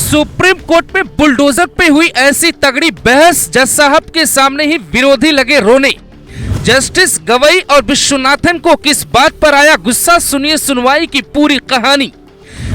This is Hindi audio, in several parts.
सुप्रीम कोर्ट में बुलडोजर पे हुई ऐसी तगड़ी बहस, जज साहब के सामने ही विरोधी लगे रोने। जस्टिस गवई और विश्वनाथन को किस बात पर आया गुस्सा, सुनिए सुनवाई की पूरी कहानी।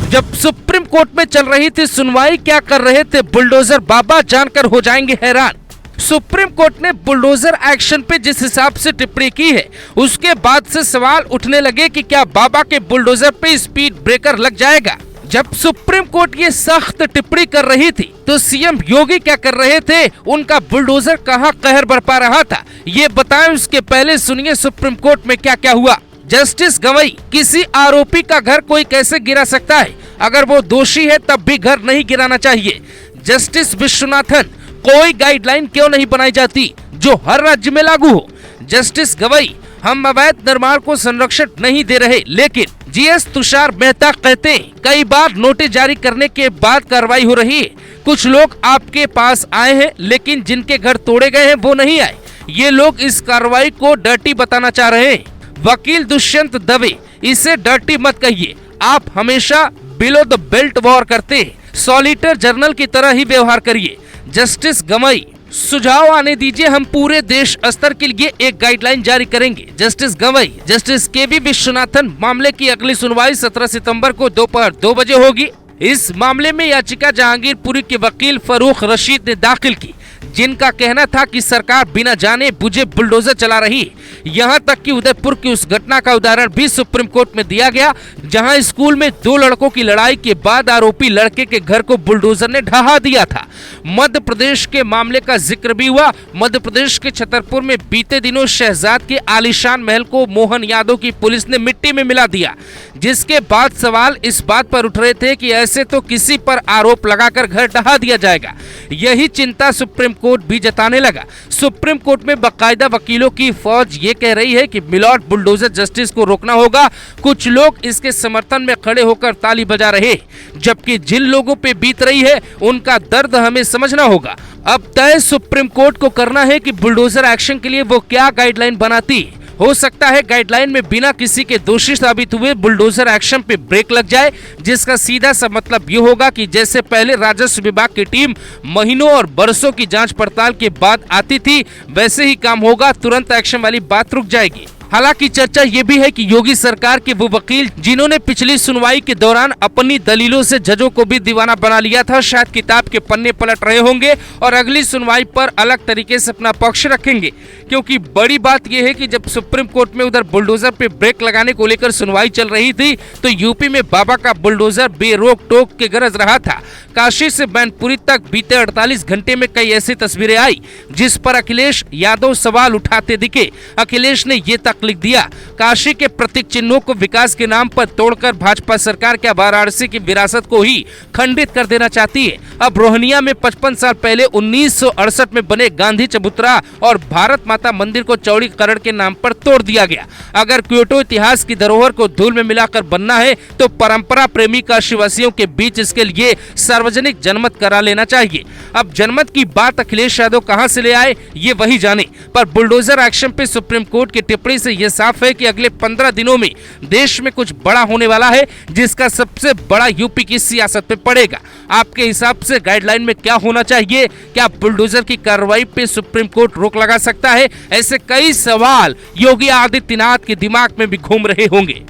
जब सुप्रीम कोर्ट में चल रही थी सुनवाई, क्या कर रहे थे बुलडोजर बाबा, जानकर हो जाएंगे हैरान। सुप्रीम कोर्ट ने बुलडोजर एक्शन पे जिस हिसाब से टिप्पणी की है, उसके बाद से सवाल उठने लगे कि क्या बाबा के बुलडोजर पे स्पीड ब्रेकर लग जाएगा। जब सुप्रीम कोर्ट ये सख्त टिप्पणी कर रही थी तो सीएम योगी क्या कर रहे थे, उनका बुलडोजर कहां कहर बरपा रहा था, ये बताएं। उसके पहले सुनिए सुप्रीम कोर्ट में क्या क्या हुआ। जस्टिस गवई, किसी आरोपी का घर कोई कैसे गिरा सकता है, अगर वो दोषी है तब भी घर नहीं गिराना चाहिए। जस्टिस विश्वनाथन, कोई गाइडलाइन क्यों नहीं बनाई जाती जो हर राज्य में लागू हो। जस्टिस गवई, हम अवैध निर्माण को संरक्षण नहीं दे रहे, लेकिन जीएस तुषार मेहता कहते हैं कई बार नोटिस जारी करने के बाद कार्रवाई हो रही है। कुछ लोग आपके पास आए हैं, लेकिन जिनके घर तोड़े गए हैं वो नहीं आए। ये लोग इस कार्रवाई को डर्टी बताना चाह रहे हैं। वकील दुष्यंत दवे, इसे डर्टी मत कहिए, आप हमेशा बिलो द बेल्ट वॉर करते हैं, सॉलिटर जर्नल की तरह ही व्यवहार करिए। जस्टिस गवई, सुझाव आने दीजिए, हम पूरे देश स्तर के लिए एक गाइडलाइन जारी करेंगे। जस्टिस गवई, जस्टिस केवी विश्वनाथन, मामले की अगली सुनवाई 17 सितंबर को दोपहर 2 बजे होगी। इस मामले में याचिका जहांगीरपुरी के वकील फरूख रशीद ने दाखिल की, जिनका कहना था कि सरकार बिना जाने बुझे बुलडोजर चला रही है। यहाँ तक कि उदयपुर की उस घटना का उदाहरण भी सुप्रीम कोर्ट में दिया गया, जहां स्कूल में 2 लड़कों की लड़ाई के बाद आरोपी लड़के के घर को बुलडोजर ने ढहा दिया था। मध्य प्रदेश के मामले का जिक्र भी हुआ। मध्य प्रदेश के छतरपुर में बीते दिनों शहजाद के आलीशान महल को मोहन यादव की पुलिस ने मिट्टी में मिला दिया, जिसके बाद सवाल इस बात पर उठ रहे थे कि ऐसे तो किसी पर आरोप लगाकर घर ढहा दिया जाएगा। यही चिंता सुप्रीम कोर्ट भी जताने लगा। सुप्रीम कोर्ट में बाकायदा वकीलों की फौज ये कह रही है कि मिलॉर्ड बुलडोजर जस्टिस को रोकना होगा। कुछ लोग इसके समर्थन में खड़े होकर ताली बजा रहे, जबकि जिन लोगों पे बीत रही है उनका दर्द हमें समझना होगा। अब तय सुप्रीम कोर्ट को करना है कि बुलडोजर एक्शन के लिए वो क्या गाइडलाइन बनाती है। हो सकता है गाइडलाइन में बिना किसी के दोषी साबित हुए बुलडोजर एक्शन पे ब्रेक लग जाए, जिसका सीधा सा मतलब ये होगा कि जैसे पहले राजस्व विभाग की टीम महीनों और बरसों की जांच पड़ताल के बाद आती थी, वैसे ही काम होगा, तुरंत एक्शन वाली बात रुक जाएगी। हालांकि चर्चा ये भी है कि योगी सरकार के वो वकील जिन्होंने पिछली सुनवाई के दौरान अपनी दलीलों से जजों को भी दीवाना बना लिया था, शायद किताब के पन्ने पलट रहे होंगे और अगली सुनवाई पर अलग तरीके से अपना पक्ष रखेंगे। क्योंकि बड़ी बात यह है कि जब सुप्रीम कोर्ट में उधर बुलडोजर पे ब्रेक लगाने को लेकर सुनवाई चल रही थी, तो यूपी में बाबा का बुलडोजर बेरोक टोक के गरज रहा था। काशी से मैनपुरी तक बीते 48 घंटे में कई ऐसी तस्वीरें आई जिस पर अखिलेश यादव सवाल उठाते दिखे। अखिलेश ने ये तक लिख दिया, काशी के प्रतीक चिन्हों को विकास के नाम पर तोड़कर भाजपा सरकार क्या वाराणसी की विरासत को ही खंडित कर देना चाहती है। अब रोहनिया में 55 साल पहले 1968 में बने गांधी चबूतरा और भारत माता मंदिर को चौड़ीकरण के नाम पर तोड़ दिया गया। अगर क्योटो इतिहास की धरोहर को धूल में मिलाकर बनना है तो परंपरा प्रेमी काशीवासियों के बीच इसके लिए सार्वजनिक जनमत करा लेना चाहिए। अब जनमत की बात अखिलेश यादव कहां से ले आए ये वही जाने, पर बुलडोजर एक्शन पे सुप्रीम कोर्ट की टिप्पणी से यह साफ है कि अगले 15 दिनों में देश में कुछ बड़ा होने वाला है, जिसका सबसे बड़ा यूपी की सियासत पे पड़ेगा। आपके हिसाब से गाइडलाइन में क्या होना चाहिए? क्या बुलडोजर की कार्रवाई पे सुप्रीम कोर्ट रोक लगा सकता है? ऐसे कई सवाल योगी आदित्यनाथ के दिमाग में भी घूम रहे होंगे।